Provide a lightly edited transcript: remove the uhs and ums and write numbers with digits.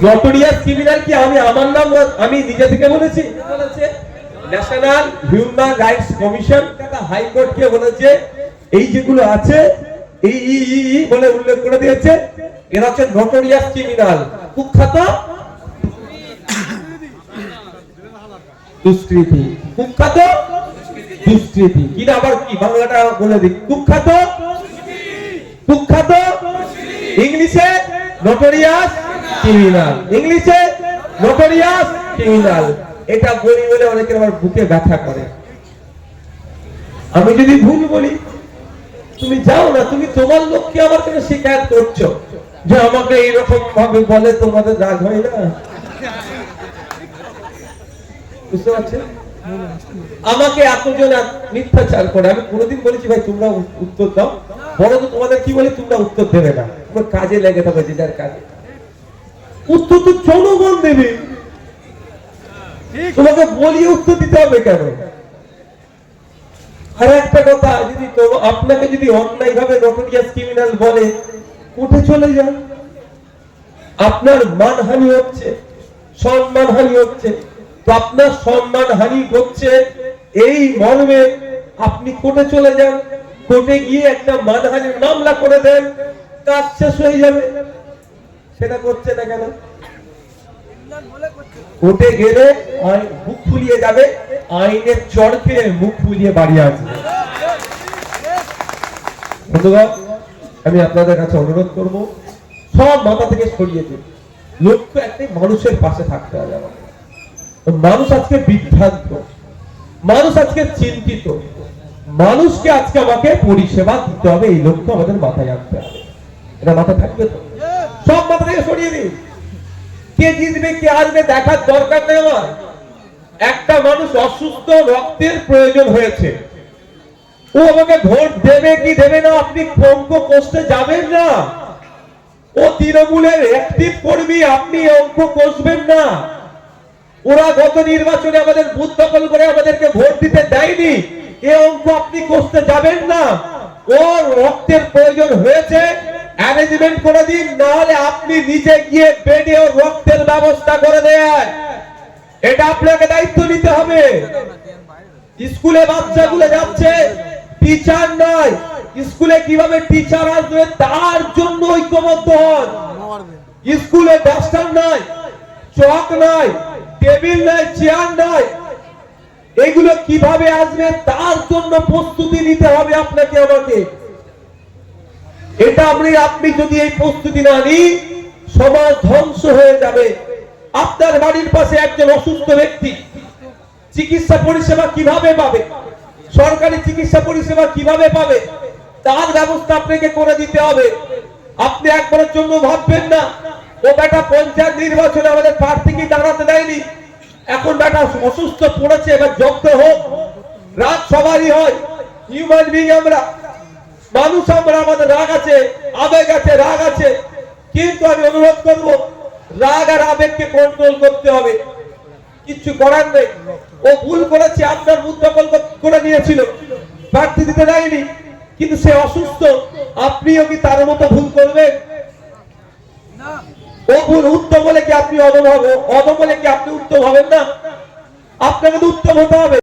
Notorious criminal কি আমি আমার নাম আমি নিজে থেকে বলেছি? বলেছে national human rights commission, high court কে বলেছে এই যেগুলো আছে এই বলে উল্লেখ করে দিয়েছে এরা হচ্ছে নটোরিয়াস ক্রিমিনাল, কুখ্যাত দুষ্কৃতী, কুখ্যাত দুষ্কৃতী। কিনা আবার কি বাংলাটা বলে দিই, কুখ্যাত কুখ্যাত ইংলিশে নটোরিয়াস ক্রিমিনাল, ইংলিশে নটোরিয়াস ক্রিমিনাল। এটা বলি বলে অনেকের আমার বুকে ব্যথা করে। আমি যদি ভুল বলি তুমি যাও না, তুমি তোমার লোককে আমার কাছে শিকায়ত করছো যে আমাকে এইরকম ভাবে বলে, তোমাদের রাগ হয় না? বুঝতে পারছেন? আমাকে এতজন মিথ্যাচার করে, আমি কোনোদিন বলেছি ভাই তোমরা উত্তর দাও? বড় তো তোমাদের কি বলে তোমরা উত্তর দেবে না, তোমার কাজে লেগে থাকবে, যে যার কাজে। উত্তর তো জনগণ দেবে, তোমাকে বলিয়ে উত্তর দিতে হবে কেন? আর একটা কথা, যদি আপনাকে যদি অন্যায় ভাবে নটোরিয়াস ক্রিমিনাল বলে, কোর্টে চলে যান। আপনার মানহানি হচ্ছে, সম্মানহানি হচ্ছে, তো আপনার সম্মানহানি হচ্ছে এই মর্মে আপনি কোর্টে চলে যান, কোর্টে গিয়ে একটা মানহানির মামলা করে দেন, কাজ শেষ হয়ে যাবে। সেটা করছে না কেন? কোর্টে গেলে মুখ ফুলিয়ে যাবে, আইনের চড় খেয়ে মুখ ফুলিয়ে বাড়ি আসবে। বন্ধুগণ, আমি আপনাদের কাছে অনুরোধ করব, সব মাথা থেকে সরিয়ে দিন। লক্ষ্য একটাই, মানুষের পাশে থাকতে হবে আমাদের। মানুষ আজকে বিভ্রান্ত, মানুষ আজকে চিন্তিত, মানুষকে আজকে আমাকে পরিষেবা দিতে হবে, এই লক্ষ্য আমাদের মাথায় আনতে হবে। এটা মাথায় থাকবে তো? সব মাথা থেকে সরিয়ে দিন। কে জিতবে কে আসবে দেখার দরকার নেই আমার। একটা মানুষ অসুস্থ, রক্তের প্রয়োজন হয়েছে, ও আমাকে ভোট দেবে কি দেবে না আপনি অঙ্ক কষতে যাবেন না। ও তৃণমূলের অ্যাক্টিভ কর্মী, আপনি অঙ্ক কষবেন না। ওরা গত নির্বাচনে আমাদের বুথ দখল করে আমাদেরকে ভোট দিতে দেয়নি, এ অঙ্ক আপনি কষতে যাবেন না। ওর রক্তের প্রয়োজন হয়েছে, অ্যারেঞ্জমেন্ট করে দিন, না হলে আপনি নিজে গিয়ে বেডে ওর রক্তের ব্যবস্থা করে দেন। এটা আপনাকে দায়িত্ব নিতে হবে। স্কুলে বাচ্চাগুলো যাচ্ছে, টিচার নয়, স্কুলে কিভাবে টিচার আসবে তার জন্য ঐক্যবদ্ধ হন। স্কুলে ডাস্টার নয়, চক নয়, টেবিল নয়, চেয়ার নয়, এগুলো কিভাবে আসবে তার জন্য প্রস্তুতি নিতে হবে আপনাকে আমাকে। এটা আপনি যদি এই প্রস্তুতি না নিই, সমাজ ধ্বংস হয়ে যাবে। আপনার বাড়ির পাশে একজন অসুস্থ ব্যক্তি চিকিৎসা পরিষেবা কিভাবে পাবে, সরকারি চিকিৎসা পরিষেবা কিভাবে পাবে, তার ব্যবস্থা আপনাকে করে দিতে হবে। আপনি একবারের জন্য ভাববেন না ও বেটা পঞ্চায়েত নির্বাচনে আমাদের প্রার্থীকে দাঁড়াতে দেয়নি, এখন বেটা অসুস্থ পড়েছে, এবার জব্দ হোক। রাগ সবারই হয়, হিউম্যান বিং আমরা, মানুষ আমরা, আমাদের রাগ আছে, আবেগ আছে, রাগ আছে। কিন্তু আমি অনুরোধ করব, রাগ আর আবেগকে কন্ট্রোল করতে হবে। কিছু করার নেই, ও ভুল করেছে, আপনার বুথ দখল করে নিয়েছিল, প্রার্থী দিতে দেয়নি, কিন্তু সে অসুস্থ, আপনিও কি তার মতো ভুল করবেন? ও ভুল উত্তম বলে কি আপনি অদম হবেন? অদম বলে কি আপনি উত্তম হবেন না? আপনাকে তো উত্তম হতে হবে।